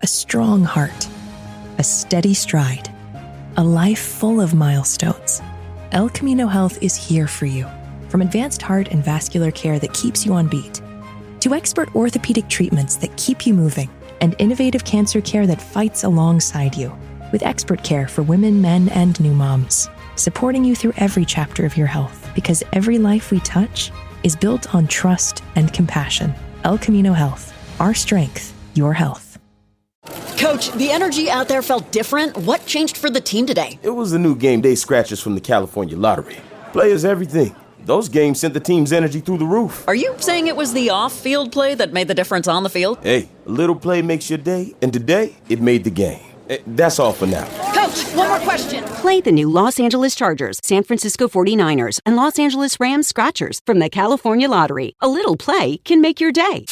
a strong heart, a steady stride, a life full of milestones. El Camino Health is here for you. From advanced heart and vascular care that keeps you on beat, to expert orthopedic treatments that keep you moving, and innovative cancer care that fights alongside you, with expert care for women, men, and new moms, supporting you through every chapter of your health, because every life we touch is built on trust and compassion. El Camino Health, our strength, your health. Coach, the energy out there felt different. What changed for the team today? It was the new game day scratchers from the California Lottery. Players everything. Those games sent the team's energy through the roof. Are you saying it was the off-field play that made the difference on the field? Hey, a little play makes your day, and today, it made the game. That's all for now. Coach, one more question. Play the new Los Angeles Chargers, San Francisco 49ers, and Los Angeles Rams Scratchers from the California Lottery. A little play can make your day.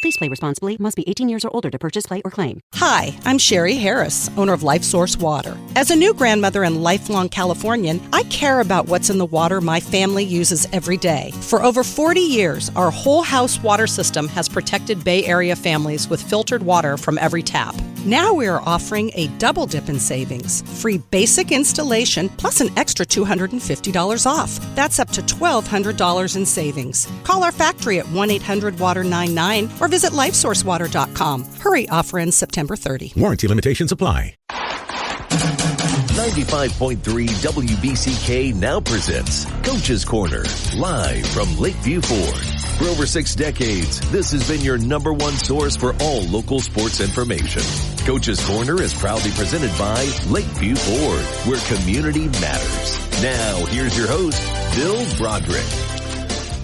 Please play responsibly. Must be 18 years or older to purchase, play, or claim. Hi, I'm Sherry Harris, owner of Life Source Water. As a new grandmother and lifelong Californian, I care about what's in the water my family uses every day. For over 40 years, our whole house water system has protected Bay Area families with filtered water from every tap. Now we are offering a double dip in savings. Free basic installation plus an extra $250 off. That's up to $1,200 in savings. Call our factory at 1-800-WATER-99 or visit lifesourcewater.com. Hurry, offer ends September 30. Warranty limitations apply. 95.3 WBCK now presents Coach's Corner, live from Lakeview Ford. For over 6 decades, this has been your number one source for all local sports information. Coach's Corner is proudly presented by Lakeview Ford, where community matters. Now, here's your host, Bill Broderick.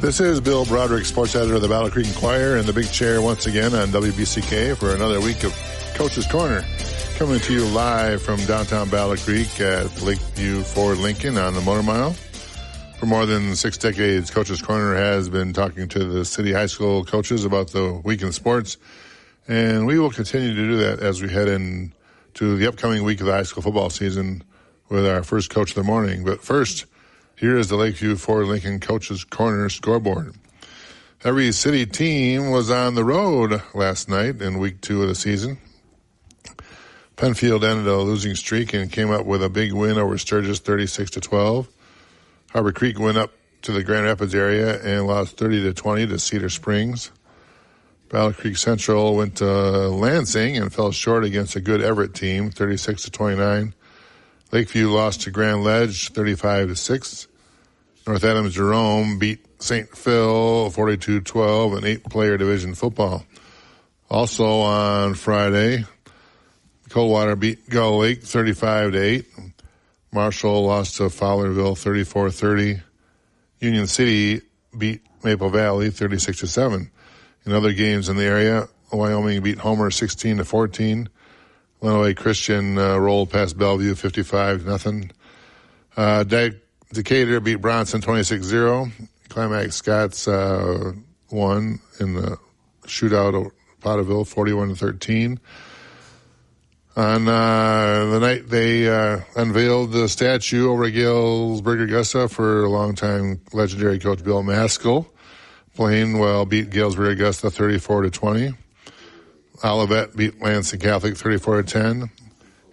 This is Bill Broderick, sports editor of the Battle Creek Enquirer, in the big chair once again on WBCK for another week of Coach's Corner. Coming to you live from downtown Battle Creek at Lakeview Ford Lincoln on the Motor Mile. For more than 6 decades, Coach's Corner has been talking to the city high school coaches about the week in sports, and we will continue to do that as we head into the upcoming week of the high school football season with our first Coach of the Morning. But first, here is the Lakeview Ford Lincoln Coach's Corner scoreboard. Every city team was on the road last night in week 2 of the season. Penfield ended a losing streak and came up with a big win over Sturgis, 36-12. Harbor Creek went up to the Grand Rapids area and lost 30-20 to Cedar Springs. Battle Creek Central went to Lansing and fell short against a good Everett team, 36-29. Lakeview lost to Grand Ledge, 35-6. North Adams Jerome beat St. Phil, 42-12 in 8-player division football. Also on Friday, Coldwater beat Gull Lake, 35-8. Marshall lost to Fowlerville, 34-30. Union City beat Maple Valley, 36-7. In other games in the area, Wyoming beat Homer, 16-14. Illinois Christian rolled past Bellevue, 55-0. Decatur beat Bronson, 26-0. Climax Scots won in the shootout of Potterville, 41-13. On the night they unveiled the statue over at Galesburg, Augusta for longtime legendary coach Bill Maskell. Plainwell beat Galesburg, Augusta 34-20. Olivet beat Lansing Catholic 34-10.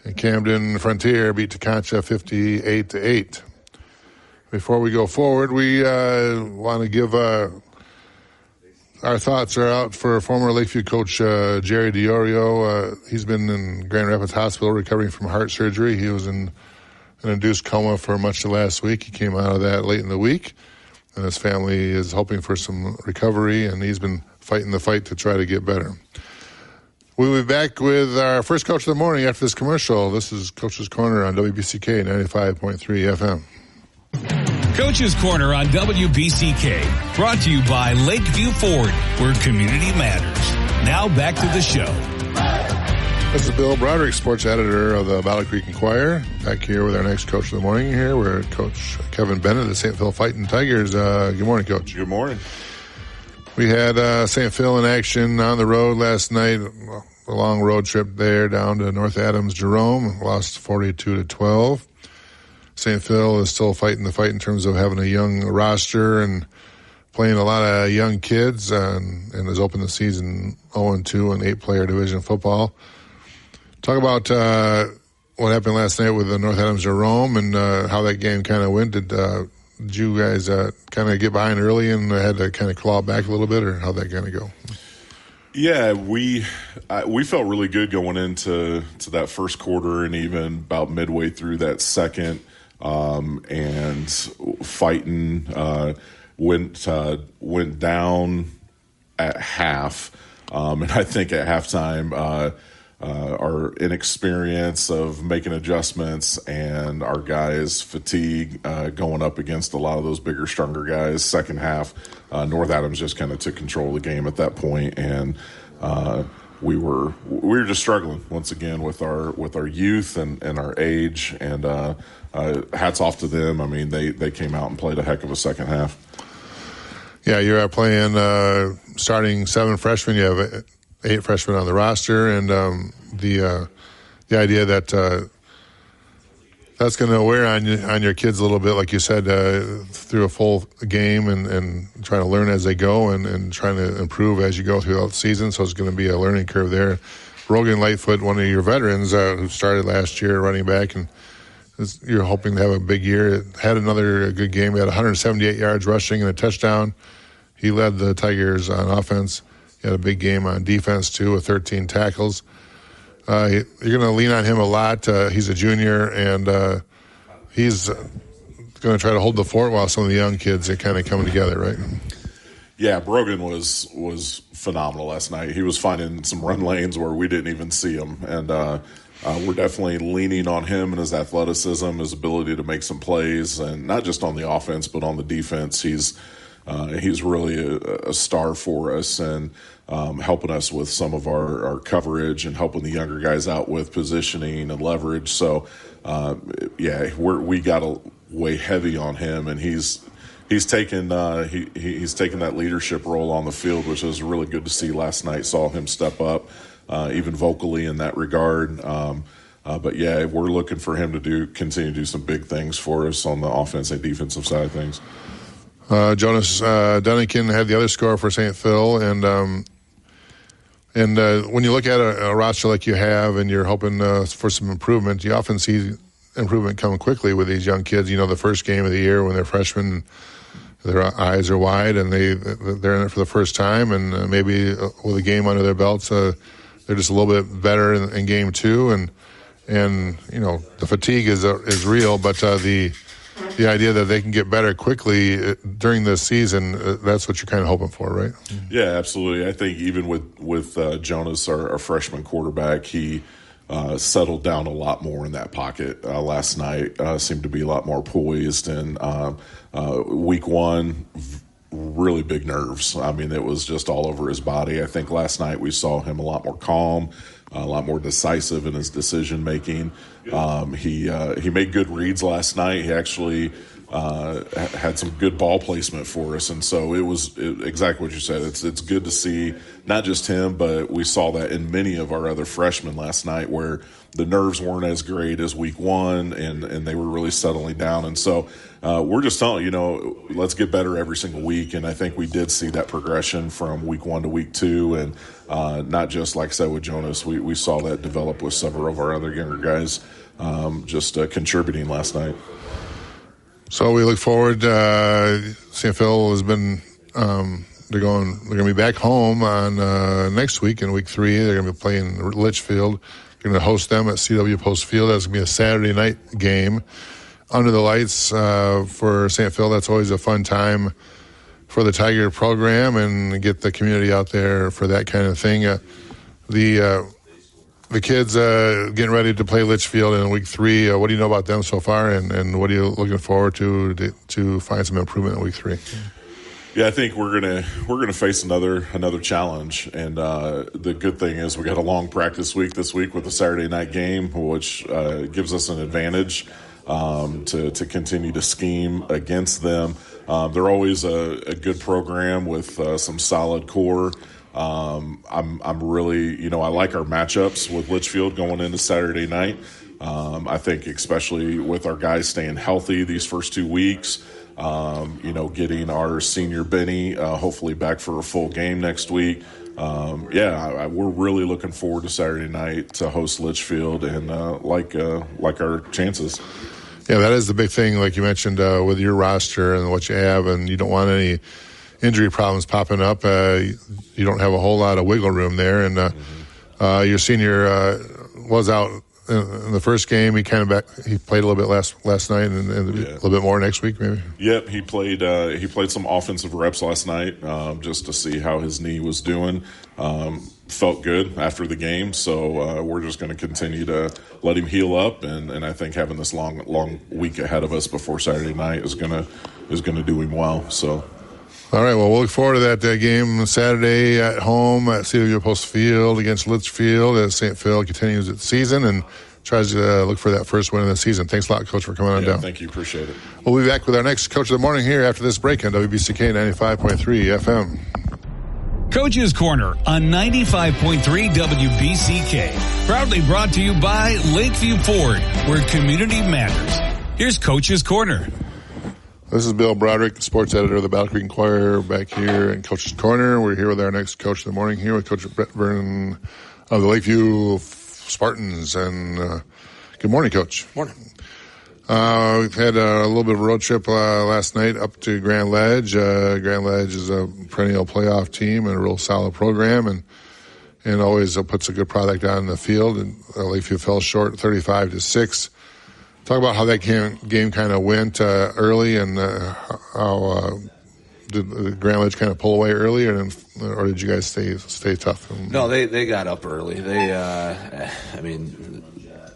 And Camden Frontier beat Teconcha 58-8. Before we go forward, we want to give our thoughts are out for former Lakeview coach Jerry DiOrio. He's been in Grand Rapids Hospital recovering from heart surgery. He was in an induced coma for much of last week. He came out of that late in the week, and his family is hoping for some recovery, and he's been fighting the fight to try to get better. We'll be back with our first Coach of the Morning after this commercial. This is Coach's Corner on WBCK 95.3 FM. Coach's Corner on WBCK, brought to you by Lakeview Ford, where community matters. Now back to the show. This is Bill Broderick, sports editor of the Battle Creek Enquirer, back here with our next Coach of the Morning here. We're Coach Kevin Bennett of the St. Phil Fighting Tigers. Good morning, Coach. Good morning. We had St. Phil in action on the road last night, a long road trip there down to North Adams Jerome, lost 42-12. St. Phil is still fighting the fight in terms of having a young roster and playing a lot of young kids, and has opened the season 0-2 in 8-player division football. Talk about what happened last night with the North Adams Jerome and how that game kind of went. Did you guys kind of get behind early and had to kind of claw back a little bit, or how'd that kind of go? Yeah, we felt really good going into that first quarter and even about midway through that second, and fighting went down at half, and I think at halftime our inexperience of making adjustments and our guys' fatigue going up against a lot of those bigger, stronger guys. Second half, North Adams just kind of took control of the game at that point, and we were just struggling once again with our youth and our age. And hats off to them. I mean, they came out and played a heck of a second half. Yeah, you're playing starting 7 freshmen. You have 8 freshmen on the roster, and the idea that that's going to wear on your kids a little bit, like you said, through a full game and trying to learn as they go and trying to improve as you go throughout the season. So it's going to be a learning curve there. Rogan Lightfoot, one of your veterans who started last year running back, and you're hoping to have a big year. Had another good game. He had 178 yards rushing and a touchdown. He led the Tigers on offense. He had a big game on defense, too, with 13 tackles. You're going to lean on him a lot. He's a junior, and he's going to try to hold the fort while some of the young kids are kind of coming together, right? Yeah, Brogan was phenomenal last night. He was finding some run lanes where we didn't even see him, and we're definitely leaning on him and his athleticism, his ability to make some plays, and not just on the offense but on the defense. He's really a star for us, and helping us with some of our coverage and helping the younger guys out with positioning and leverage. So, we got to weigh heavy on him, and he's taken that leadership role on the field, which was really good to see last night. Saw him step up, even vocally in that regard. But yeah, we're looking for him to continue to do some big things for us on the offense and defensive side of things. Jonas Dunnigan had the other score for St. Phil, and when you look at a roster like you have and you're hoping for some improvement, you often see improvement come quickly with these young kids. You know, the first game of the year when they're freshmen, their eyes are wide and they're in it for the first time, and maybe with a game under their belts, they're just a little bit better in game 2, and you know the fatigue is real, but the idea that they can get better quickly during this season, that's what you're kind of hoping for, right? Yeah, absolutely. I think even with Jonas, our freshman quarterback, he settled down a lot more in that pocket last night, seemed to be a lot more poised. And week 1, really big nerves. I mean, it was just all over his body. I think last night we saw him a lot more calm, a lot more decisive in his decision making. He made good reads last night. He actually had some good ball placement for us, and so it was exactly what you said. It's good to see not just him, but we saw that in many of our other freshmen last night, where the nerves weren't as great as week 1, and they were really settling down. And so we're just telling let's get better every single week. And I think we did see that progression from week 1 to week 2, and not just like I said with Jonas, we saw that develop with several of our other younger guys just contributing last night. So we look forward. St. Phil has been they're going to be back home on next week in week 3. They're going to be playing Litchfield. They're going to host them at CW Post Field. That's going to be a Saturday night game under the lights for St. Phil. That's always a fun time for the Tiger program and get the community out there for that kind of thing. The kids getting ready to play Litchfield in week 3. What do you know about them so far, and what are you looking forward to find some improvement in week 3? Yeah, I think we're gonna face another challenge, and the good thing is we got a long practice week this week with a Saturday night game, which gives us an advantage to continue to scheme against them. They're always a good program with some solid core. I'm really, I like our matchups with Litchfield going into Saturday night. I think especially with our guys staying healthy these first 2 weeks, getting our senior Benny hopefully back for a full game next week. we're really looking forward to Saturday night to host Litchfield and like our chances. Yeah, that is the big thing, like you mentioned, with your roster and what you have, and you don't want any injury problems popping up. You don't have a whole lot of wiggle room there, and your senior was out in the first game. He played a little bit last night, and a little bit more next week, maybe. Yep, he played some offensive reps last night just to see how his knee was doing. Felt good after the game, so we're just going to continue to let him heal up, and I think having this long week ahead of us before Saturday night is going to do him well. So. All right, well, we'll look forward to that game Saturday at home at Cedarview Post Field against Litchfield as St. Phil continues its season and tries to look for that first win of the season. Thanks a lot, Coach, for coming on down. Thank you. Appreciate it. We'll be back with our next Coach of the Morning here after this break on WBCK 95.3 FM. Coach's Corner on 95.3 WBCK. Proudly brought to you by Lakeview Ford, where community matters. Here's Coach's Corner. This is Bill Broderick, sports editor of the Battle Creek Enquirer, back here in Coach's Corner. We're here with our next Coach of the Morning here with Coach Brett Vernon of the Lakeview Spartans. And good morning, Coach. Morning. We've had a little bit of a road trip last night up to Grand Ledge. Grand Ledge is a perennial playoff team and a real solid program, and always puts a good product out in the field. And Lakeview fell short 35-6. Talk about how that game kind of went early, and how did Grand Ledge kind of pull away early, or did you guys stay tough? No, they got up early.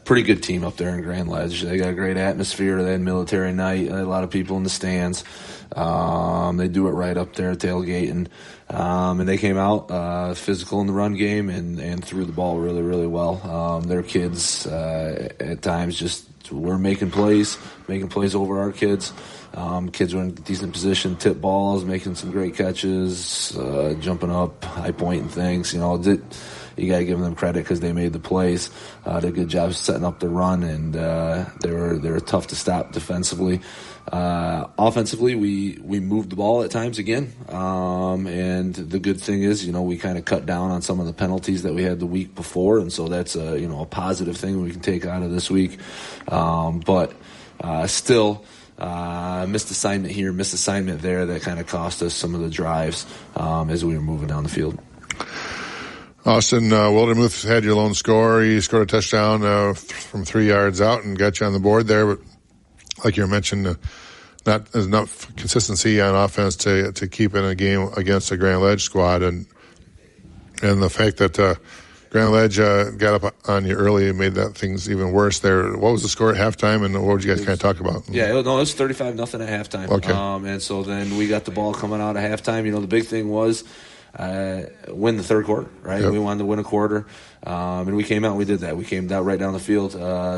Pretty good team up there in Grand Ledge. They got a great atmosphere. They had military night. A lot of people in the stands. They do it right up there at tailgate, and they came out physical in the run game and threw the ball really, really well. Their kids at times just were making plays over our kids. Kids were in decent position, tip balls, making some great catches, jumping up, high pointing things. You got to give them credit because they made the plays. Did a good job setting up the run, and they were tough to stop defensively. Offensively, we moved the ball at times again, and the good thing is, we kind of cut down on some of the penalties that we had the week before, and so that's a positive thing we can take out of this week. But still. Missed assignment here, missed assignment there. That kind of cost us some of the drives as we were moving down the field. Austin Wildermuth had your lone score. He scored a touchdown from 3 yards out and got you on the board there. But like you mentioned, not enough consistency on offense to keep in a game against a Grand Ledge squad. And the fact that Grand Ledge got up on you early and made that things even worse there. What was the score at halftime, and what would you guys kind of talk about? Yeah, it was 35-0 at halftime. Okay. And so then we got the ball coming out at halftime. The big thing was win the third quarter, right? Yep. We wanted to win a quarter, and we came out and we did that. We came right down the field,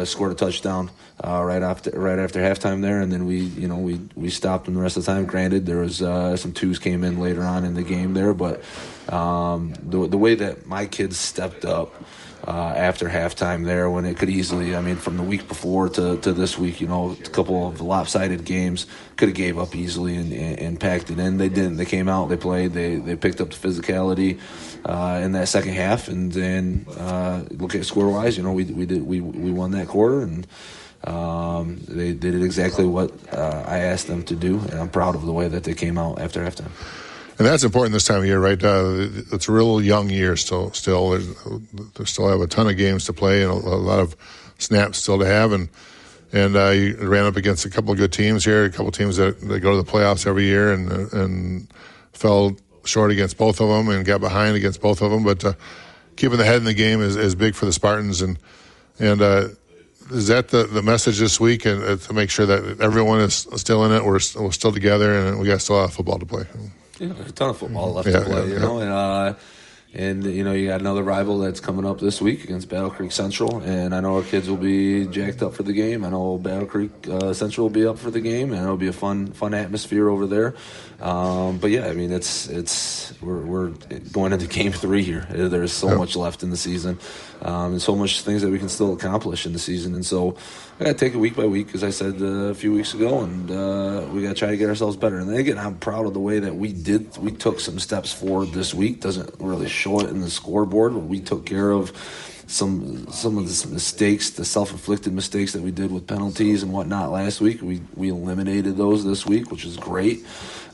scored a touchdown right after halftime there, and then we stopped them the rest of the time. Granted, there was some twos came in later on in the game there, but the way that my kids stepped up after halftime there, when it could easily, from the week before to this week, a couple of lopsided games, could have gave up easily and packed it in. They didn't. They came out, they played, they picked up the physicality in that second half, and then look at score-wise, we won that quarter, and they did exactly what I asked them to do, and I'm proud of the way that they came out after halftime. And that's important this time of year, right? It's a real young year still. They still have a ton of games to play and a lot of snaps still to have. And you ran up against a couple of good teams here, a couple of teams that go to the playoffs every year, and fell short against both of them and got behind against both of them. But keeping the head in the game is big for the Spartans. And is that the message this week, and to make sure that everyone is still in it, we're still together, and we got still a lot of football to play. There's a ton of football left to play, and you got another rival that's coming up this week against Battle Creek Central, and I know our kids will be jacked up for the game. I know Battle Creek Central will be up for the game, and it'll be a fun atmosphere over there. But yeah, we're going into game 3 here. There's so much left in the season. and so much things that we can still accomplish in the season. And so I got to take it week by week, as I said a few weeks ago, and we got to try to get ourselves better. And then again, I'm proud of the way that we took some steps forward this week. Doesn't really show it in the scoreboard, but we took care of some of the mistakes, the self-inflicted mistakes that we did with penalties and whatnot last week. We eliminated those this week, which is great.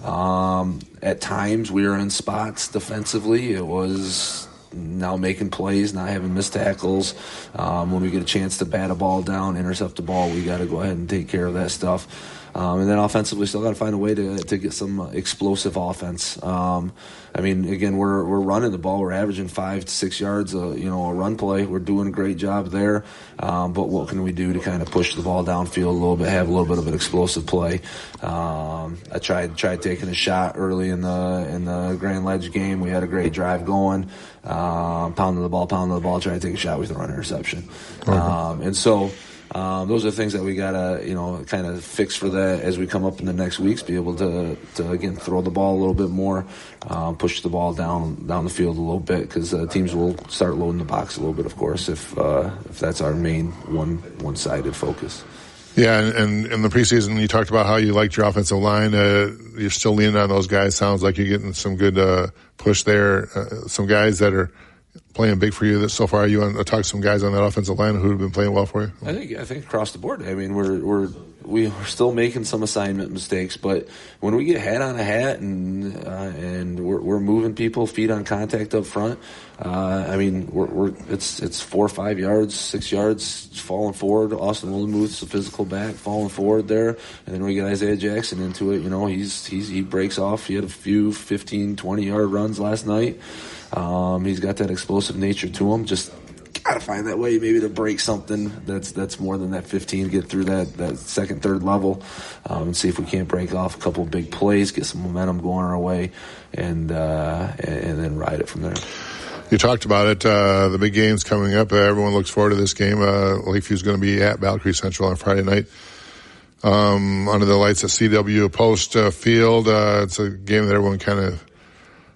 At times we were in spots defensively. It was now making plays, not having missed tackles. When we get a chance to bat a ball down, intercept the ball, we got to go ahead and take care of that stuff. And then offensively, still got to find a way to get some explosive offense. I mean, again, we're running the ball. We're averaging 5 to 6 yards, a run play. We're doing a great job there. But what can we do to kind of push the ball downfield a little bit, have a little bit of an explosive play? I tried taking a shot early in the Grand Ledge game. We had a great drive going, pounding the ball, trying to take a shot with a run interception. And so those are things that we gotta, kind of fix for that as we come up in the next weeks. Be able to again throw the ball a little bit more, push the ball down the field a little bit, because teams will start loading the box a little bit, of course, if that's our main one-sided focus. Yeah, and in the preseason, you talked about how you liked your offensive line. You're still leaning on those guys. Sounds like you're getting some good push there. Some guys that are playing big for you so far. You want to talk to some guys on that offensive line who have been playing well for you? I think across the board. I mean, we're still making some assignment mistakes, but when we get hat on a hat and we're moving people, feet on contact up front, I mean, it's 4 or 5 yards, 6 yards falling forward. Austin Wildenmuth's a physical back falling forward there, and then we get Isaiah Jackson into it. He breaks off. He had a few 15, 20-yard runs last night. He's got that explosive nature to him. Just gotta find that way maybe to break something that's more than that 15, get through that second, third level, and see if we can't break off a couple of big plays, get some momentum going our way, and then ride it from there. You talked about it, the big game's coming up. Everyone looks forward to this game. Lakeview's going to be at Battle Creek Central on Friday night. Under the lights at CW Post Field. It's a game that everyone kind of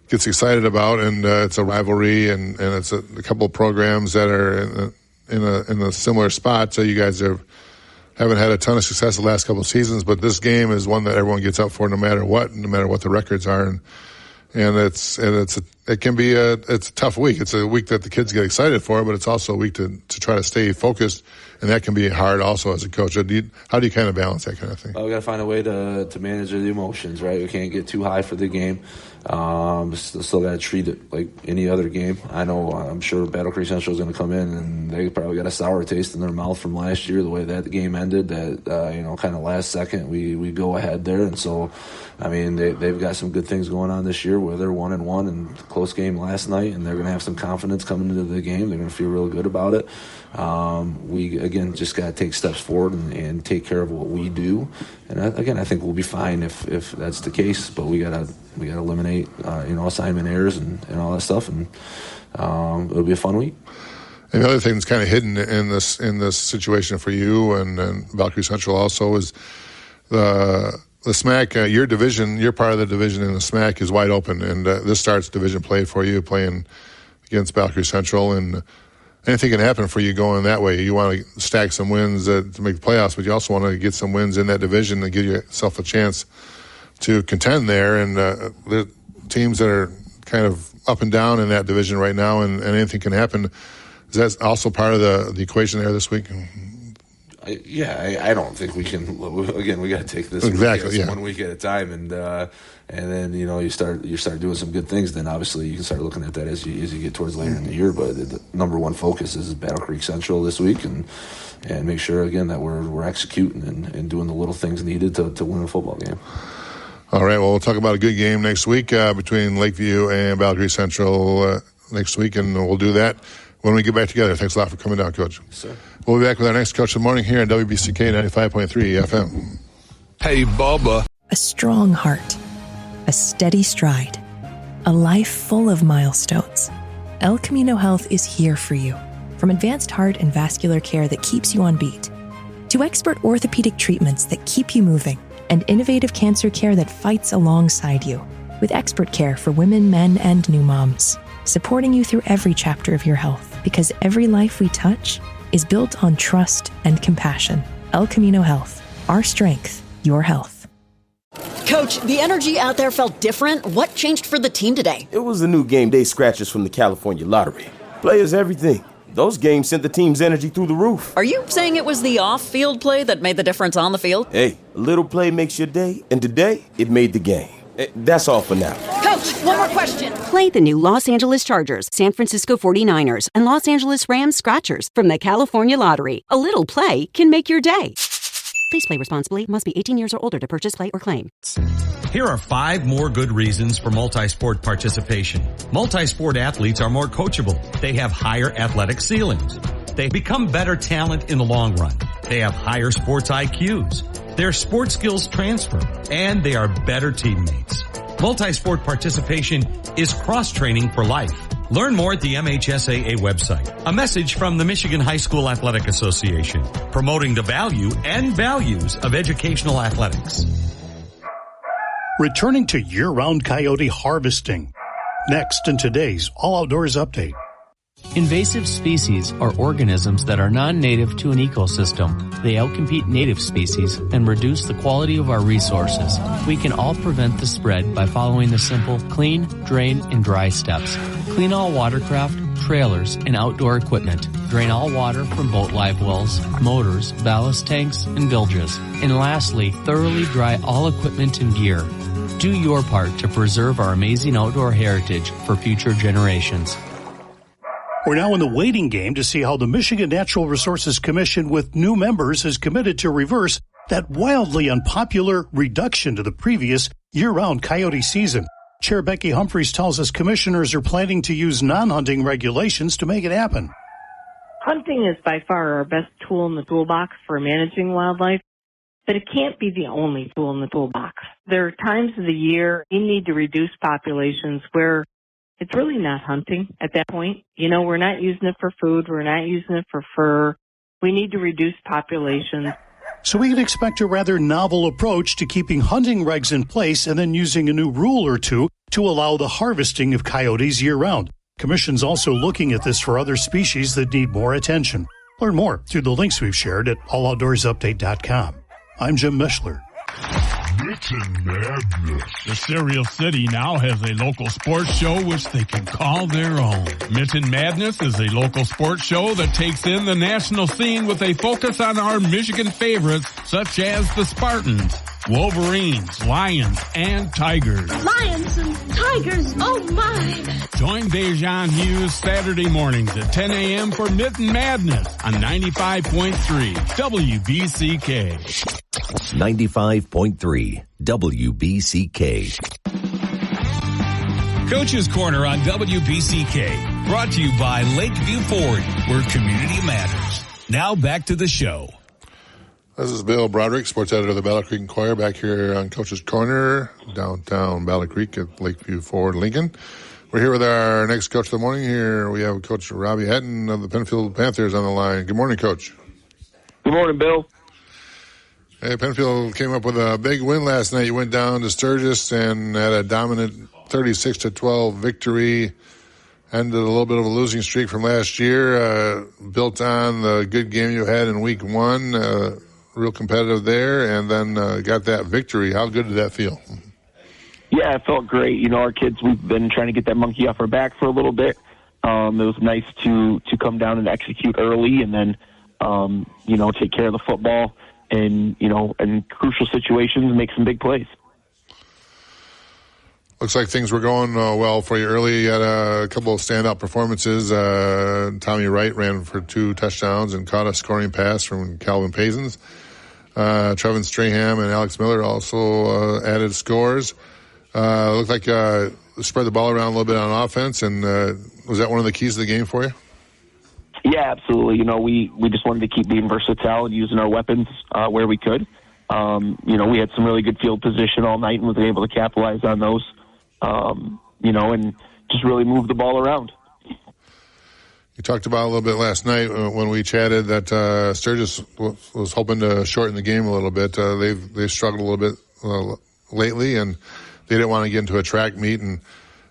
gets excited about, and it's a rivalry, and it's a couple of programs that are in a similar spot. So you guys haven't had a ton of success the last couple of seasons, but this game is one that everyone gets up for no matter what the records are, and it can be it's a tough week. It's a week that the kids get excited for, but it's also a week to try to stay focused, and that can be hard also as a coach. How do you kind of balance that kind of thing? Well, we got to find a way to manage the emotions, right? We can't get too high for the game. Still got to treat it like any other game. I'm sure Battle Creek Central is going to come in and they probably got a sour taste in their mouth from last year, the way that game ended. That kind of last second we go ahead there, and so I mean they've got some good things going on this year where they're 1-1 and close game last night, and they're going to have some confidence coming into the game. They're going to feel real good about it. We again just got to take steps forward and take care of what we do, and I think we'll be fine if that's the case. But we gotta eliminate assignment errors and all that stuff, and it'll be a fun week. And the other thing that's kind of hidden in this situation for you and Battle Creek Central also is the SMAC. Your division, your part of the division in the SMAC is wide open, and this starts division play for you, playing against Battle Creek Central, and anything can happen for you going that way. You want to stack some wins to make the playoffs, but you also want to get some wins in that division and give yourself a chance to contend there. And the teams that are kind of up and down in that division right now, and anything can happen. Is that also part of the equation there this week? I don't think we can. Again, we got to take this one week at a time, and then you start doing some good things. Then obviously you can start looking at that as you get towards later in the year. But the number one focus is Battle Creek Central this week, and make sure again that we're executing and doing the little things needed to win a football game. All right. Well, we'll talk about a good game next week between Lakeview and Battle Creek Central next week, and we'll do that when we get back together. Thanks a lot for coming down, Coach. Yes, sir. We'll be back with our next Coach of the Morning here on WBCK 95.3 FM. Hey, Bubba. A strong heart, a steady stride, a life full of milestones. El Camino Health is here for you. From advanced heart and vascular care that keeps you on beat, to expert orthopedic treatments that keep you moving, and innovative cancer care that fights alongside you, with expert care for women, men, and new moms, supporting you through every chapter of your health. Because every life we touch is built on trust and compassion. El Camino Health. Our strength, your health. Coach, the energy out there felt different. What changed for the team today? It was the new game day scratchers from the California Lottery. Players everything. Those games sent the team's energy through the roof. Are you saying it was the off-field play that made the difference on the field? Hey, a little play makes your day, and today, it made the game. That's all for now. Coach, one more question. Play the new Los Angeles Chargers, San Francisco 49ers, and Los Angeles Rams Scratchers from the California Lottery. A little play can make your day. Please play responsibly. Must be 18 years or older to purchase, play, or claim. Here are 5 more good reasons for multi-sport participation. Multi-sport athletes are more coachable. They have higher athletic ceilings. They become better talent in the long run. They have higher sports IQs. Their sports skills transfer, and they are better teammates. Multi-sport participation is cross-training for life. Learn more at the MHSAA website. A message from the Michigan High School Athletic Association, promoting the value and values of educational athletics. Returning to year-round coyote harvesting. Next in today's All Outdoors Update. Invasive species are organisms that are non-native to an ecosystem. They outcompete native species and reduce the quality of our resources. We can all prevent the spread by following the simple clean, drain, and dry steps. Clean all watercraft, trailers, and outdoor equipment. Drain all water from boat live wells, motors, ballast tanks, and bilges. And lastly, thoroughly dry all equipment and gear. Do your part to preserve our amazing outdoor heritage for future generations. We're now in the waiting game to see how the Michigan Natural Resources Commission with new members is committed to reverse that wildly unpopular reduction to the previous year-round coyote season. Chair Becky Humphreys tells us commissioners are planning to use non-hunting regulations to make it happen. Hunting is by far our best tool in the toolbox for managing wildlife, but it can't be the only tool in the toolbox. There are times of the year we need to reduce populations where it's really not hunting at that point. You know, we're not using it for food. We're not using it for fur. We need to reduce populations. So we can expect a rather novel approach to keeping hunting regs in place and then using a new rule or two to allow the harvesting of coyotes year-round. Commission's also looking at this for other species that need more attention. Learn more through the links we've shared at alloutdoorsupdate.com. I'm Jim Mishler. Mitten Madness. The Cereal City now has a local sports show which they can call their own. Mitten Madness is a local sports show that takes in the national scene with a focus on our Michigan favorites such as the Spartans, Wolverines, Lions, and Tigers. Lions and Tigers, oh my! Join Dejan Hughes Saturday mornings at 10 a.m. for Mitten Madness on 95.3 WBCK. 95.3 WBCK. Coach's Corner on WBCK. Brought to you by Lakeview Ford, where community matters. Now back to the show. This is Bill Broderick, sports editor of the Battle Creek Enquirer, back here on Coach's Corner, downtown Battle Creek at Lakeview Ford, Lincoln. We're here with our next coach of the morning. Here we have Coach Robbie Hatton of the Penfield Panthers on the line. Good morning, Coach. Good morning, Bill. Hey, Penfield came up with a big win last night. You went down to Sturgis and had a dominant 36-12 victory. Ended a little bit of a losing streak from last year. Built on the good game you had in week one. Real competitive there, and then got that victory. How good did that feel? Yeah, it felt great. You know, our kids, we've been trying to get that monkey off our back for a little bit. It was nice to come down and execute early and then, you know, take care of the football and, you know, in crucial situations, make some big plays. Looks like things were going well for you early. You had a couple of standout performances. Tommy Wright ran for 2 touchdowns and caught a scoring pass from Calvin Pazins. Trevin Strahan and Alex Miller also added scores. Looked like spread the ball around a little bit on offense, and was that one of the keys to the game for you? Yeah, absolutely. You know, we just wanted to keep being versatile and using our weapons where we could. You know, we had some really good field position all night and was able to capitalize on those. You know, and just really move the ball around. You talked about a little bit last night when we chatted that Sturgis was hoping to shorten the game a little bit. They've struggled a little bit lately, and they didn't want to get into a track meet, and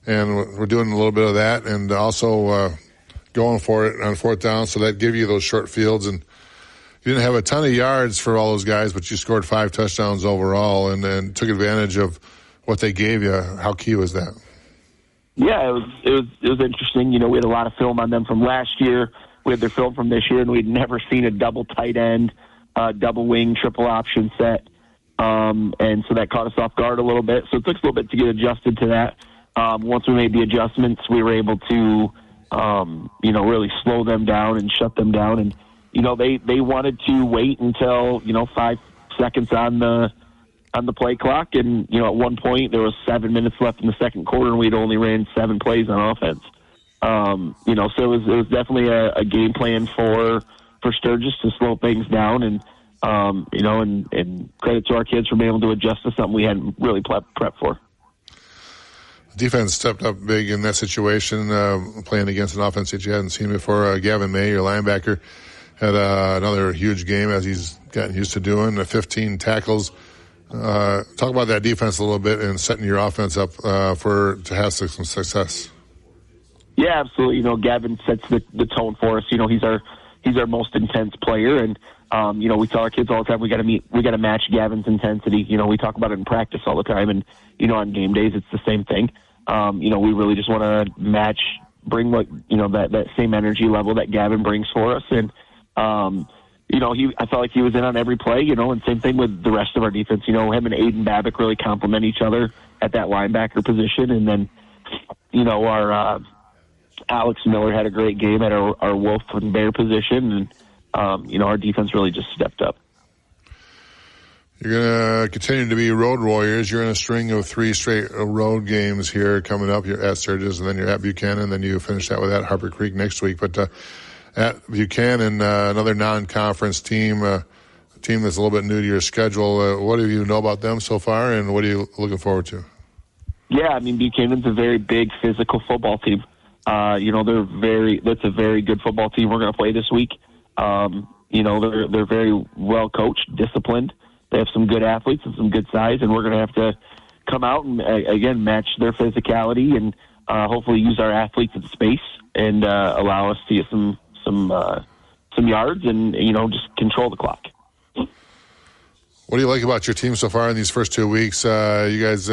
we're doing a little bit of that. And also going for it on fourth down, so that gave you those short fields. And you didn't have a ton of yards for all those guys, but you scored 5 touchdowns overall and took advantage of what they gave you. How key was that? Yeah, it was interesting. We had a lot of film on them from last year. We had their film from this year, and we'd never seen a double tight end, double wing, triple option set. And so that caught us off guard a little bit. So it took us a little bit to get adjusted to that. Once we made the adjustments, we were able to, really slow them down and shut them down. And, they wanted to wait until, 5 seconds on the play clock. And, at one point there was 7 minutes left in the second quarter and we'd only ran 7 plays on offense. So it was definitely a game plan for Sturgis to slow things down. And, and credit to our kids for being able to adjust to something we hadn't really prepped for. Defense stepped up big in that situation, playing against an offense that you hadn't seen before. Gavin May, your linebacker, had another huge game, as he's gotten used to doing, 15 tackles. Talk about that defense a little bit and setting your offense up to have some success. Yeah, absolutely. Gavin sets the tone for us. He's our most intense player, and we tell our kids all the time we got to match Gavin's intensity. We talk about it in practice all the time, and on game days it's the same thing. We really just want to bring that same energy level that Gavin brings for us, and I felt like he was in on every play. And same thing with the rest of our defense. Him and Aiden Babick really complement each other at that linebacker position, and then our Alex Miller had a great game at our Wolf and Bear position, and our defense really just stepped up. You're going to continue to be road warriors. You're in a string of 3 straight road games here coming up. You're at Sturgis, and then you're at Buchanan, and then you finish that with at Harper Creek next week. But at Buchanan, another non-conference team, a team that's a little bit new to your schedule. What do you know about them so far, and what are you looking forward to? Yeah, Buchanan's a very big physical football team. That's a very good football team we're going to play this week. They're very well coached, disciplined. They have some good athletes and some good size, and we're going to have to come out and again match their physicality and hopefully use our athletes in space and allow us to get some yards and just control the clock. What do you like about your team so far in these first 2 weeks? You guys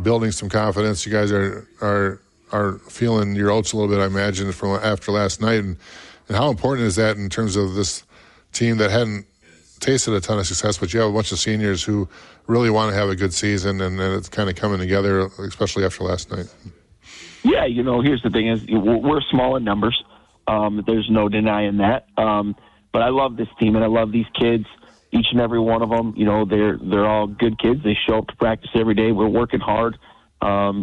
building some confidence. You guys are feeling your oats a little bit, I imagine, from after last night. And how important is that in terms of this team that hadn't tasted a ton of success, but you have a bunch of seniors who really want to have a good season, and it's kind of coming together, especially after last night? Yeah, here's the thing is we're small in numbers. There's no denying that. But I love this team, and I love these kids, each and every one of them. They're all good kids. They show up to practice every day. We're working hard. Our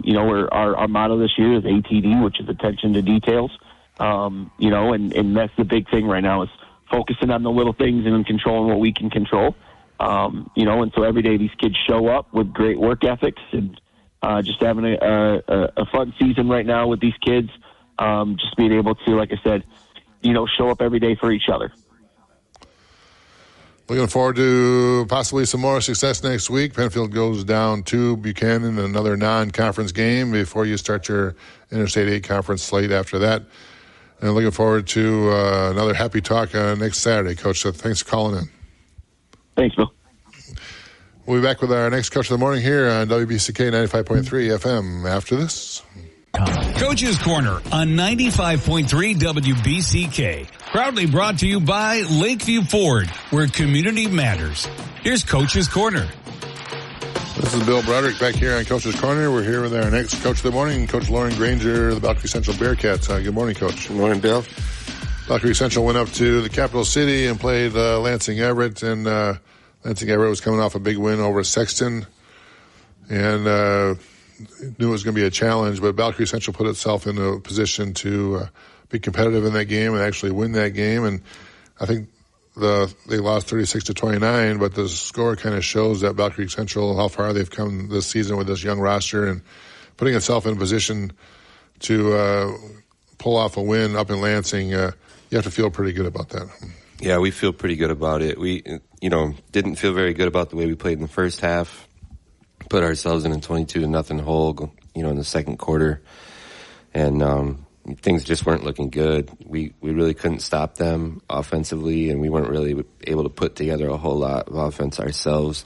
motto this year is ATD, which is attention to details. And that's the big thing right now is focusing on the little things and controlling what we can control. And so every day these kids show up with great work ethics and just having a fun season right now with these kids. Just being able to, like I said, show up every day for each other. Looking forward to possibly some more success next week. Penfield goes down to Buchanan, another non-conference game before you start your Interstate 8 conference slate after that. And looking forward to another happy talk next Saturday, Coach. So thanks for calling in. Thanks, Bill. We'll be back with our next Coach of the Morning here on WBCK 95.3 FM after this. Coach's Corner on 95.3 WBCK. Proudly brought to you by Lakeview Ford, where community matters. Here's Coach's Corner. This is Bill Broderick back here on Coach's Corner. We're here with our next Coach of the Morning, Coach Lauren Granger, the Battle Creek Central Bearcats. Good morning, Coach. Good morning, Bill. Battle Creek Central went up to the capital city and played Lansing Everett, and Lansing Everett was coming off a big win over Sexton, and knew it was going to be a challenge, but Battle Creek Central put itself in a position to be competitive in that game and actually win that game. And I think they lost 36-29, but the score kind of shows that Battle Creek Central, how far they've come this season with this young roster and putting itself in a position to pull off a win up in Lansing. You have to feel pretty good about that. Yeah, we feel pretty good about it. We, didn't feel very good about the way we played in the first half. Put ourselves in a 22-0 hole, in the second quarter. And, things just weren't looking good. We really couldn't stop them offensively, and we weren't really able to put together a whole lot of offense ourselves.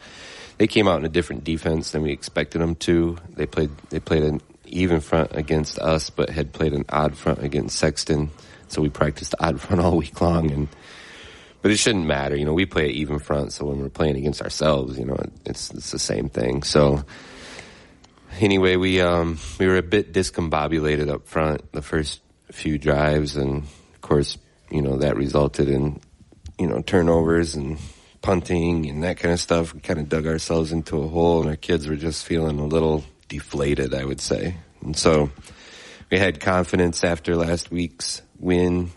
They came out in a different defense than we expected them to. They played an even front against us, but had played an odd front against Sexton. So we practiced odd front all week long, but it shouldn't matter. We play an even front, so when we're playing against ourselves, it's the same thing. So anyway, we were a bit discombobulated up front the first few drives, and of course, that resulted in turnovers and punting and that kind of stuff. We kind of dug ourselves into a hole, and our kids were just feeling a little deflated, I would say. And so we had confidence after last week's win,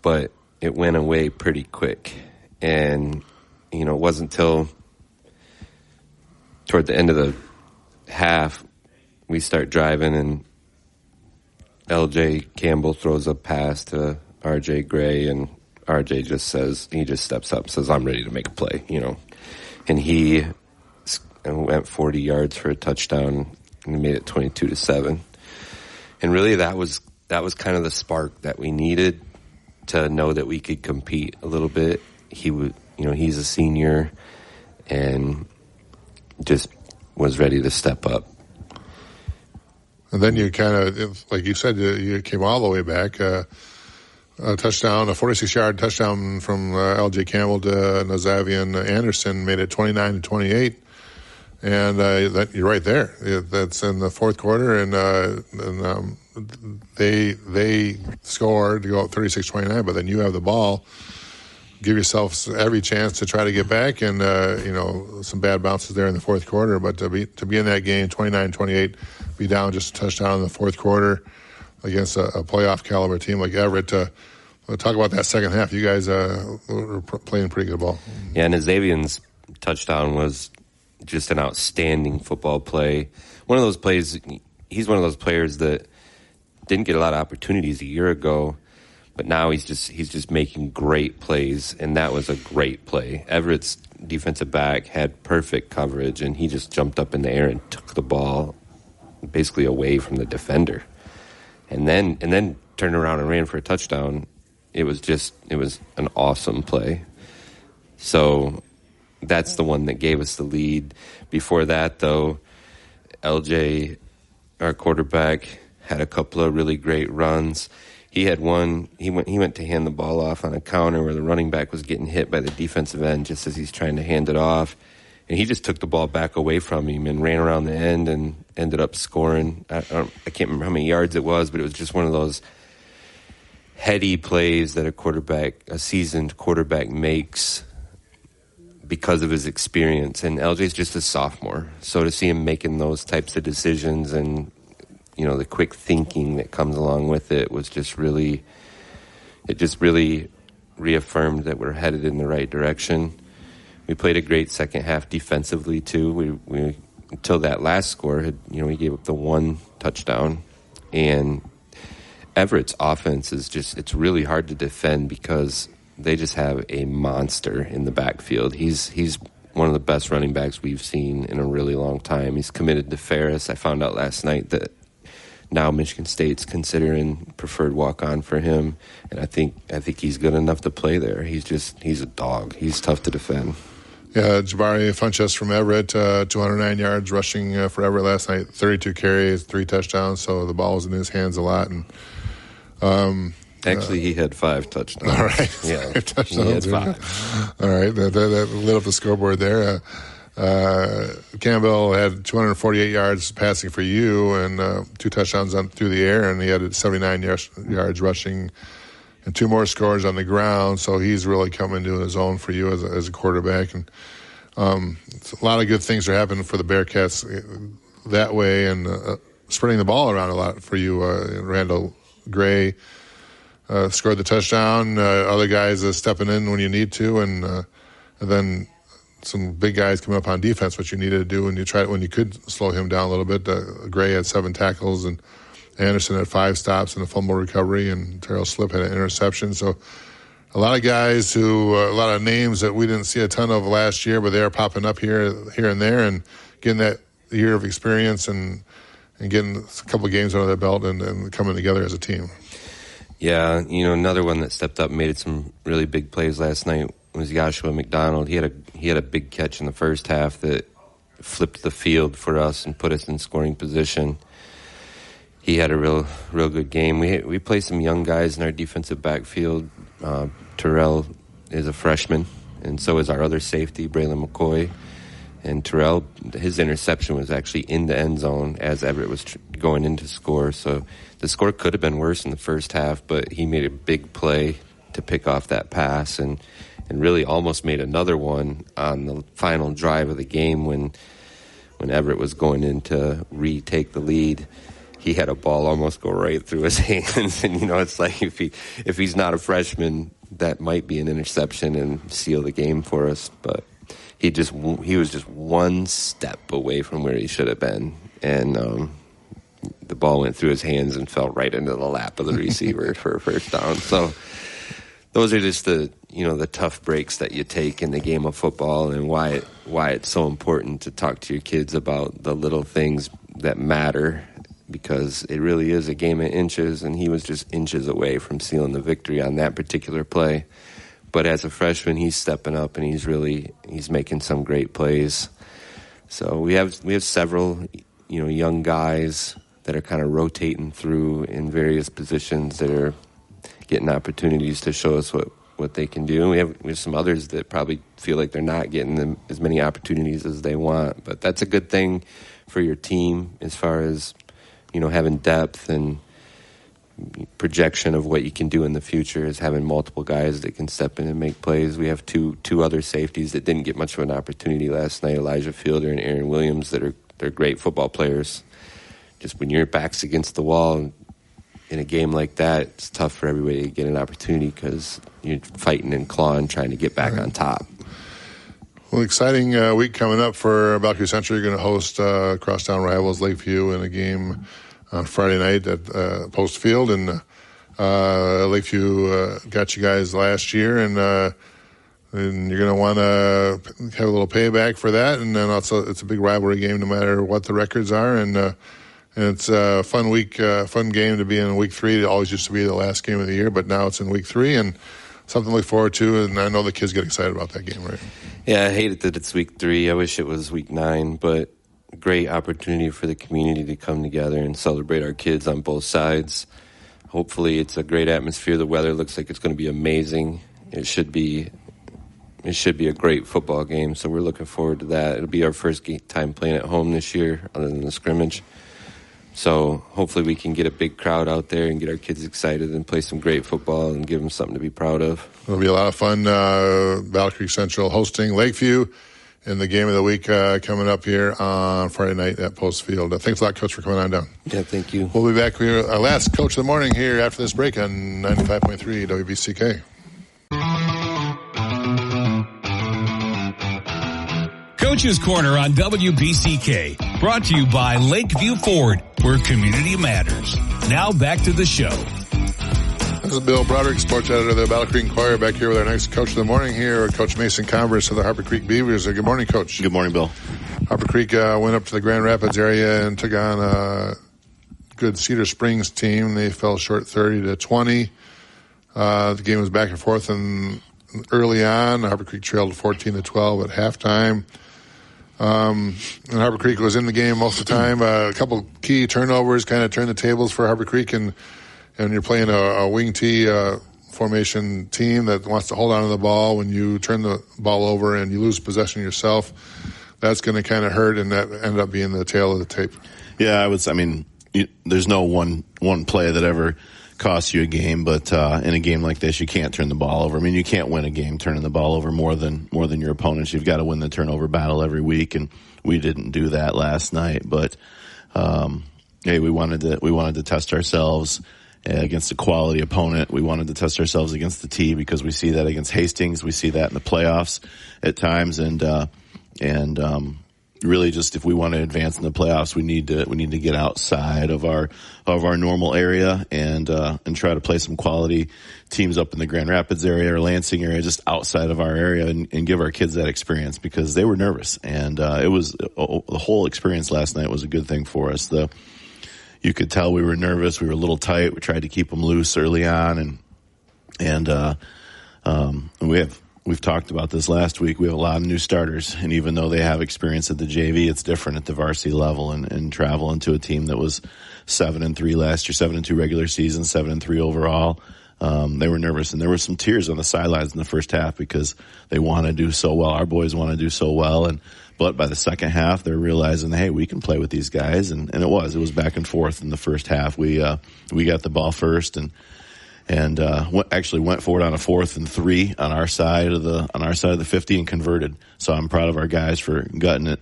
but it went away pretty quick. And, it wasn't until toward the end of the half we start driving, and LJ Campbell throws a pass to RJ Gray, and RJ just steps up, says, I'm ready to make a play, And he went 40 yards for a touchdown, and he made it 22-7. And really that was kind of the spark that we needed to know that we could compete a little bit. He's a senior and just was ready to step up. And then you kind of, like you said, you came all the way back. A touchdown, a 46-yard touchdown from L.J. Campbell to Nazavian Anderson made it 29-28. And you're right there. That's in the fourth quarter, and they scored to go up 36-29. But then you have the ball, give yourself every chance to try to get back, and some bad bounces there in the fourth quarter. But to be in that game, 29-28, be down just a touchdown in the fourth quarter against a playoff caliber team like Everett. Talk about that second half. You guys were playing pretty good ball. Yeah, and Xavier's touchdown was just an outstanding football play. One of those plays, he's one of those players that didn't get a lot of opportunities a year ago, but now he's just making great plays, and that was a great play. Everett's defensive back had perfect coverage, and he just jumped up in the air and took the ball basically away from the defender. And then turned around and ran for a touchdown. It was an awesome play. So that's the one that gave us the lead. Before that, though, LJ, our quarterback, had a couple of really great runs. He had one. He went to hand the ball off on a counter where the running back was getting hit by the defensive end just as he's trying to hand it off, and he just took the ball back away from him and ran around the end and ended up scoring. I can't remember how many yards it was, but it was just one of those heady plays that a seasoned quarterback makes because of his experience. And LJ's just a sophomore, so to see him making those types of decisions and the quick thinking that comes along with it was just really reaffirmed that we're headed in the right direction. We played a great second half defensively too. We until that last score we gave up the one touchdown, and Everett's offense is it's really hard to defend because they just have a monster in the backfield. He's one of the best running backs we've seen in a really long time. He's committed to Ferris. I found out last night that now Michigan State's considering preferred walk-on for him, and I think he's good enough to play there. He's a dog. He's tough to defend. Yeah, Jabari Funchess from Everett, 209 yards rushing for Everett last night, 32 carries, 3 touchdowns, so the ball was in his hands a lot. And actually, he had 5 touchdowns. All right, yeah, 5 touchdowns. He had 5. All right, that lit up the scoreboard there. Campbell had 248 yards passing for you and 2 touchdowns through the air, and he had 79 yards rushing and 2 more scores on the ground. So he's really coming to his own for you as a quarterback. And a lot of good things are happening for the Bearcats that way, and spreading the ball around a lot for you. Randall Gray scored the touchdown. Other guys stepping in when you need to, and then some big guys coming up on defense, what you needed to do when you could slow him down a little bit. Gray had 7 tackles, and Anderson had 5 stops and a fumble recovery, and Terrell Slip had an interception. So a lot of guys a lot of names that we didn't see a ton of last year, but they are popping up here and there and getting that year of experience and getting a couple of games under their belt and coming together as a team. Yeah, another one that stepped up and made some really big plays last night was Joshua McDonald. He had a big catch in the first half that flipped the field for us and put us in scoring position. He had a real good game. We play some young guys in our defensive backfield. Terrell is a freshman, and so is our other safety, Braylon McCoy. And Terrell, his interception was actually in the end zone as Everett was going in to score. So the score could have been worse in the first half, but he made a big play to pick off that pass and really almost made another one on the final drive of the game when Everett was going in to retake the lead. He had a ball almost go right through his hands. And, it's like if he's not a freshman, that might be an interception and seal the game for us. But he was just one step away from where he should have been. And the ball went through his hands and fell right into the lap of the receiver for a first down. So those are just the tough breaks that you take in the game of football, and why it's so important to talk to your kids about the little things that matter, because it really is a game of inches, and he was just inches away from sealing the victory on that particular play. But as a freshman, he's stepping up, and he's making some great plays. So we have several young guys that are kind of rotating through in various positions that are getting opportunities to show us what they can do. And we have some others that probably feel like they're not getting as many opportunities as they want. But that's a good thing for your team as far as having depth and projection of what you can do in the future, is having multiple guys that can step in and make plays. We have two other safeties that didn't get much of an opportunity last night, Elijah Fielder and Aaron Williams, they're great football players. Just when your back's against the wall in a game like that, it's tough for everybody to get an opportunity because you're fighting and clawing, trying to get back on top. Well, exciting week coming up for Battle Creek Central. You're going to host crosstown rivals Lakeview in a game on Friday night at Post Field, and Lakeview got you guys last year, and you're going to want to have a little payback for that. And then also, it's a big rivalry game, no matter what the records are, and it's a fun week, fun game to be in week 3. It always used to be the last game of the year, but now it's in week 3, and something to look forward to. And I know the kids get excited about that game, right? Yeah, I hate it that it's week 3. I wish it was week 9, but great opportunity for the community to come together and celebrate our kids on both sides. Hopefully it's a great atmosphere. The weather looks like it's going to be amazing. It should be a great football game, so we're looking forward to that. It'll be our first time playing at home this year other than the scrimmage. So hopefully we can get a big crowd out there and get our kids excited and play some great football and give them something to be proud of. It'll be a lot of fun. Battle Creek Central hosting Lakeview in the game of the week coming up here on Friday night at Post Field. Thanks a lot, Coach, for coming on down. Yeah, thank you. We'll be back here, our last Coach of the Morning here after this break on 95.3 WBCK. Coach's Corner on WBCK, brought to you by Lakeview Ford, where community matters. Now back to the show. This is Bill Broderick, sports editor of the Battle Creek Enquirer, back here with our next Coach of the Morning here, Coach Mason Converse of the Harper Creek Beavers. Good morning, Coach. Good morning, Bill. Harper Creek went up to the Grand Rapids area and took on a good Cedar Springs team. They fell short 30-20. The game was back and forth, and early on, Harper Creek trailed 14-12 at halftime. And Harper Creek was in the game most of the time. A couple key turnovers kind of turned the tables for Harper Creek, and you're playing a wing T formation team that wants to hold on to the ball. When you turn the ball over and you lose possession yourself, that's going to kind of hurt, and that ended up being the tail of the tape. Yeah, there's no one play that ever costs you a game, but in a game like this, you can't turn the ball over. I mean, you can't win a game turning the ball over more than your opponents. You've got to win the turnover battle every week, and we didn't do that last night. But hey, we wanted to test ourselves against a quality opponent. We wanted to test ourselves against the T, because we see that against Hastings. We see that in the playoffs at times, and really, just if we want to advance in the playoffs, we need to get outside of our normal area and try to play some quality teams up in the Grand Rapids area or Lansing area, just outside of our area, and give our kids that experience, because they were nervous, and it was the whole experience last night was a good thing for us. you could tell we were nervous. We were a little tight. We tried to keep them loose early on, and we've talked about this last week. We have a lot of new starters, and even though they have experience at the JV, it's different at the varsity level, and travel into a team that was 7-3 last year, 7-2 regular season, 7-3 overall. They were nervous, and there were some tears on the sidelines in the first half because they want to do so well. Our boys want to do so well, but by the second half, they're realizing, hey, we can play with these guys, and it was back and forth in the first half. We got the ball first, and actually went forward on a 4th and 3 on our side of the 50 and converted. So I'm proud of our guys for gutting it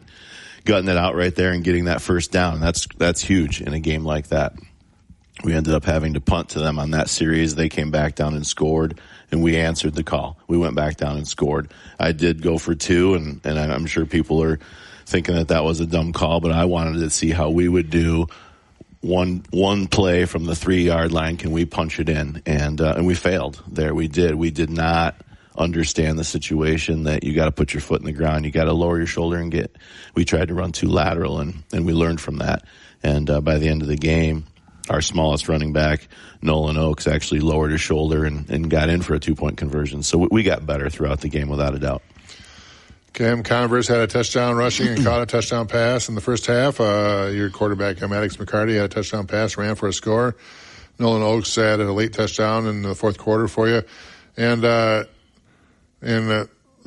out right there and getting that first down. That's huge in a game like that. We ended up having to punt to them on that series. They came back down and scored, and we answered the call. We went back down and scored. I did go for 2, and I'm sure people are thinking that was a dumb call, but I wanted to see how we would do one play from the 3-yard line. Can we punch it in? And we failed there. We did not understand the situation that you got to put your foot in the ground. You got to lower your shoulder and we tried to run too lateral, and we learned from that. And by the end of the game, our smallest running back, Nolan Oakes, actually lowered his shoulder and got in for a 2-point conversion. So we got better throughout the game without a doubt. Cam Converse had a touchdown rushing and caught a touchdown pass in the first half. Your quarterback, Maddox McCarty, had a touchdown pass, ran for a score. Nolan Oakes had a late touchdown in the fourth quarter for you. And the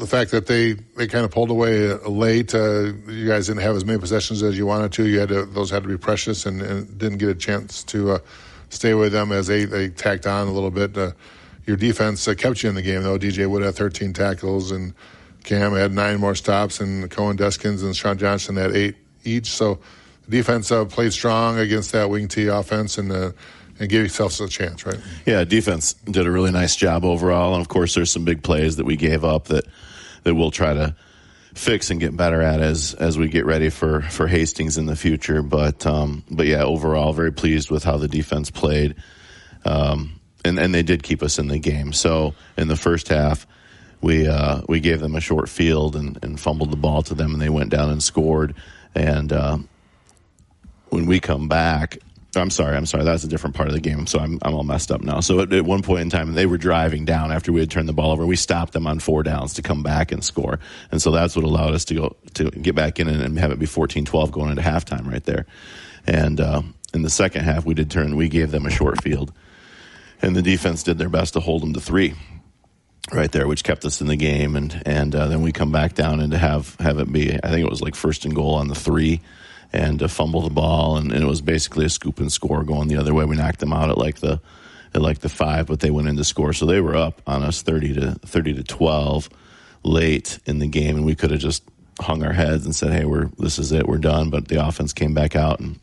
fact that they kind of pulled away late, you guys didn't have as many possessions as you wanted to. Those had to be precious and didn't get a chance to stay with them as they tacked on a little bit. Your defense kept you in the game, though. DJ Wood had 13 tackles, and Cam had 9 more stops, and Cohen Deskins and Sean Johnson had 8 each. So the defense played strong against that wing T offense and gave yourselves a chance, right? Yeah, defense did a really nice job overall. And, of course, there's some big plays that we gave up that we'll try to fix and get better at as we get ready for Hastings in the future. But yeah, overall, very pleased with how the defense played. And they did keep us in the game. So in the first half, we gave them a short field and fumbled the ball to them, and they went down and scored. And when we come back, I'm sorry, that's a different part of the game, so I'm all messed up now. So at one point in time, they were driving down after we had turned the ball over. We stopped them on 4 downs to come back and score. And so that's what allowed us to get back in and have it be 14-12 going into halftime right there. And in the second half, we gave them a short field. And the defense did their best to hold them to 3 right there, which kept us in the game. And then we come back down and to have it be, I think it was like 1st and goal on the 3, and to fumble the ball, and it was basically a scoop and score going the other way. We knocked them out at like the 5, but they went in to score. So they were up on us 30-12 late in the game, and we could have just hung our heads and said, hey, this is it, we're done. But the offense came back out and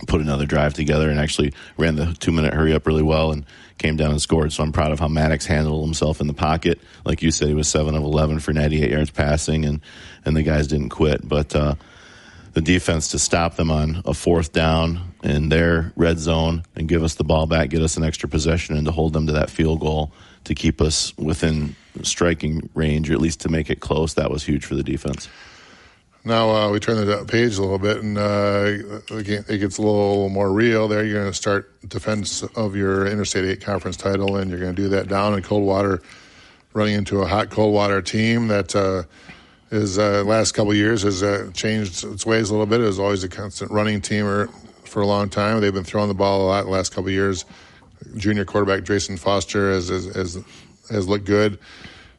put another drive together and actually ran the 2-minute hurry up really well and came down and scored. So I'm proud of how Maddox handled himself in the pocket. Like you said, he was 7 of 11 for 98 yards passing, and the guys didn't quit. But the defense to stop them on a 4th down in their red zone and give us the ball back, get us an extra possession, and to hold them to that field goal to keep us within striking range, or at least to make it close, that was huge for the defense. Now we turn the page a little bit, and it gets a little more real there. You're going to start defense of your Interstate 8 conference title, and you're going to do that down in Coldwater, running into a hot Coldwater team that is last couple of years has changed its ways a little bit. It was always a constant running team for a long time. They've been throwing the ball a lot the last couple of years. Junior quarterback Drayson Foster has looked good.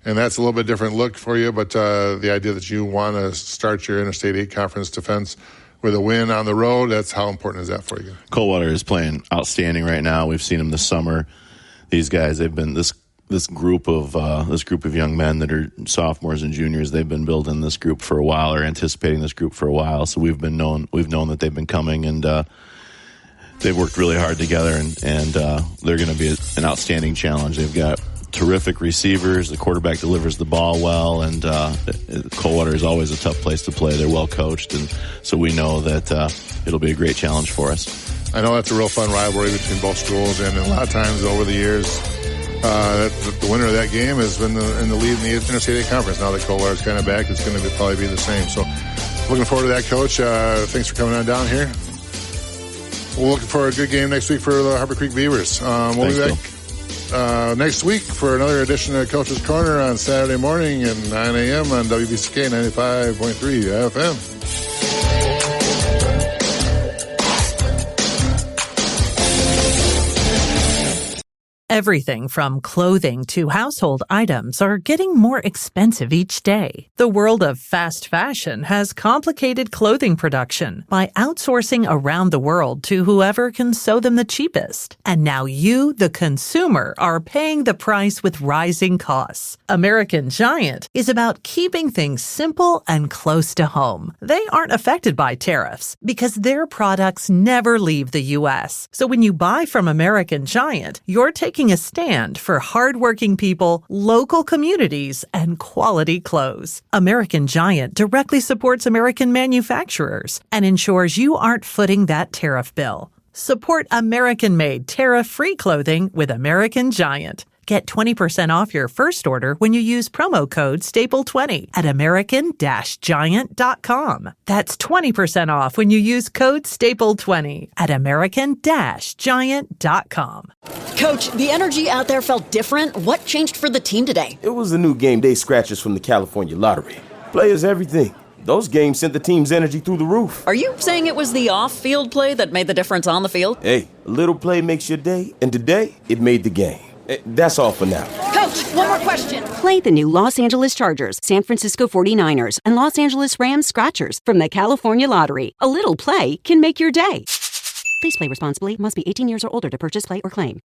And that's a little bit different look for you, but the idea that you want to start your Interstate 8 conference defense with a win on the road, that's how important is that for you? Coldwater is playing outstanding right now. We've seen them this summer. These guys, they've been this group of young men that are sophomores and juniors. They've been building this group for a while, or anticipating this group for a while. So we've known that they've been coming, and they've worked really hard together, and they're going to be an outstanding challenge. They've got terrific receivers. The quarterback delivers the ball well, and Coldwater is always a tough place to play. They're well coached, and so we know that it'll be a great challenge for us. I know that's a real fun rivalry between both schools, and a lot of times over the years, the winner of that game has been in the lead in the Interstate 8 Conference. Now that Coldwater's kind of back, it's going to probably be the same. So looking forward to that, Coach. Thanks for coming on down here. We're looking for a good game next week for the Harbor Creek Beavers. We'll be back next week for another edition of Coach's Corner on Saturday morning at 9 a.m. on WBCK 95.3 FM. Everything from clothing to household items are getting more expensive each day. The world of fast fashion has complicated clothing production by outsourcing around the world to whoever can sew them the cheapest. And now you, the consumer, are paying the price with rising costs. American Giant is about keeping things simple and close to home. They aren't affected by tariffs because their products never leave the U.S. So when you buy from American Giant, you're taking a stand for hardworking people, local communities, and quality clothes. American Giant directly supports American manufacturers and ensures you aren't footing that tariff bill. Support American-made, tariff-free clothing with American Giant. Get 20% off your first order when you use promo code STAPLE20 at American-Giant.com. That's 20% off when you use code STAPLE20 at American-Giant.com. Coach, the energy out there felt different. What changed for the team today? It was the new game day scratchers from the California Lottery. Players everything. Those games sent the team's energy through the roof. Are you saying it was the off-field play that made the difference on the field? Hey, a little play makes your day, and today it made the game. That's all for now. Coach, one more question. Play the new Los Angeles Chargers, San Francisco 49ers, and Los Angeles Rams Scratchers from the California Lottery. A little play can make your day. Please play responsibly. Must be 18 years or older to purchase, play, or claim.